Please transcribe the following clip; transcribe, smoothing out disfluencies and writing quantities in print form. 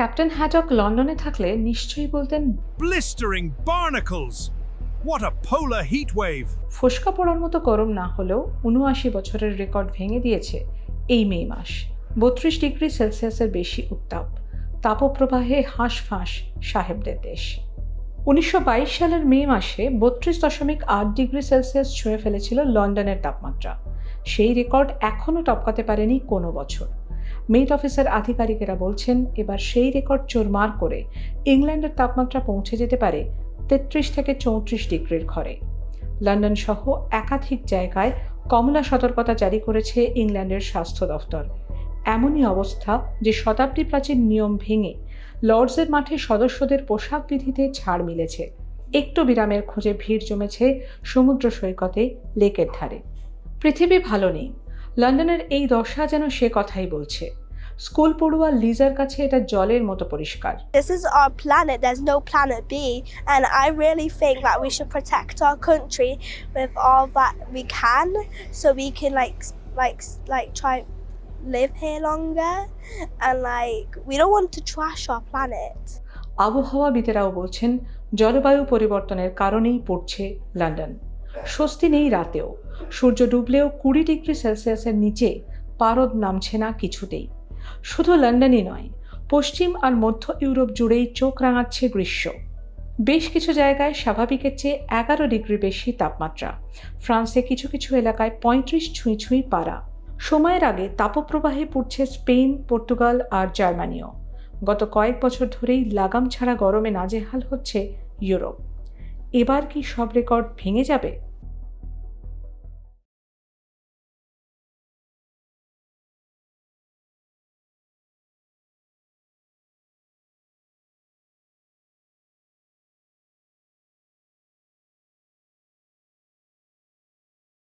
Captain Haddock লন্ডনে থাকলে নিশ্চয়ই বলতেন, Blistering barnacles! What a polar heat wave! ফোসকা পড়ার মতো গরম না হলেও ৭৯ বছরের রেকর্ড ভেঙে দিয়েছে এই মে মাস। ৩২ ডিগ্রি সেলসিয়াসের বেশি উত্তাপ, তাপপ্রবাহে হাঁসফাঁস সাহেবদের দেশ। ১৯২২ সালের মে মাসে ৩২.৮ ডিগ্রি সেলসিয়াস ছুঁয়ে ফেলেছিল লন্ডনের তাপমাত্রা। সেই রেকর্ড এখনও টপকাতে পারেনি কোনো বছর। মেট অফিসের আধিকারিকেরা বলছেন, এবার সেই রেকর্ড চোরমার করে ইংল্যান্ডের তাপমাত্রা পৌঁছে যেতে পারে ৩৩ থেকে ৩৪ ডিগ্রির ঘরে। লন্ডন সহ একাধিক জায়গায় কমলা সতর্কতা জারি করেছে ইংল্যান্ডের স্বাস্থ্য দফতর। এমনই অবস্থা যে শতাব্দী প্রাচীন নিয়ম ভেঙে লর্ডসের মাঠে সদস্যদের পোশাক বিধিতে ছাড় মিলেছে। একটু বিরামের খোঁজে ভিড় জমেছে সমুদ্র সৈকতে, লেকের ধারে। পৃথিবী ভালো নেই, লন্ডনের এই দশা যেন সে কথাই বলছে। স্কুল পড়ুয়া লিজার কাছে এটা জলের মতো পরিষ্কার। This is our planet, there's no planet B, and I really think that we should protect our country with all that we can, so we can like try live here longer, and we don't want to trash our planet. আবহাওয়াবিদেরাও বলছেন, জলবায়ু পরিবর্তনের কারণেই পড়ছে London. স্বস্তি নেই রাতেও, সূর্য ডুবলেও ২০ degree সেলসিয়াসের নিচে পারদ নামছে না কিছুতেই। শুধু লন্ডনই নয়, পশ্চিম আর মধ্য ইউরোপ জুড়েই চোখ রাঙাচ্ছে গ্রীষ্ম। বেশ কিছু জায়গায় স্বাভাবিকের চেয়ে ১১ ডিগ্রি বেশি তাপমাত্রা। ফ্রান্সে কিছু কিছু এলাকায় ৩৫ ছুঁই পারা। সময়ের আগে তাপপ্রবাহে পড়ছে স্পেন, পর্তুগাল আর জার্মানিও। গত কয়েক বছর ধরেই লাগাম ছাড়া গরমে নাজেহাল হচ্ছে ইউরোপ। এবার কি সব রেকর্ড ভেঙে যাবে?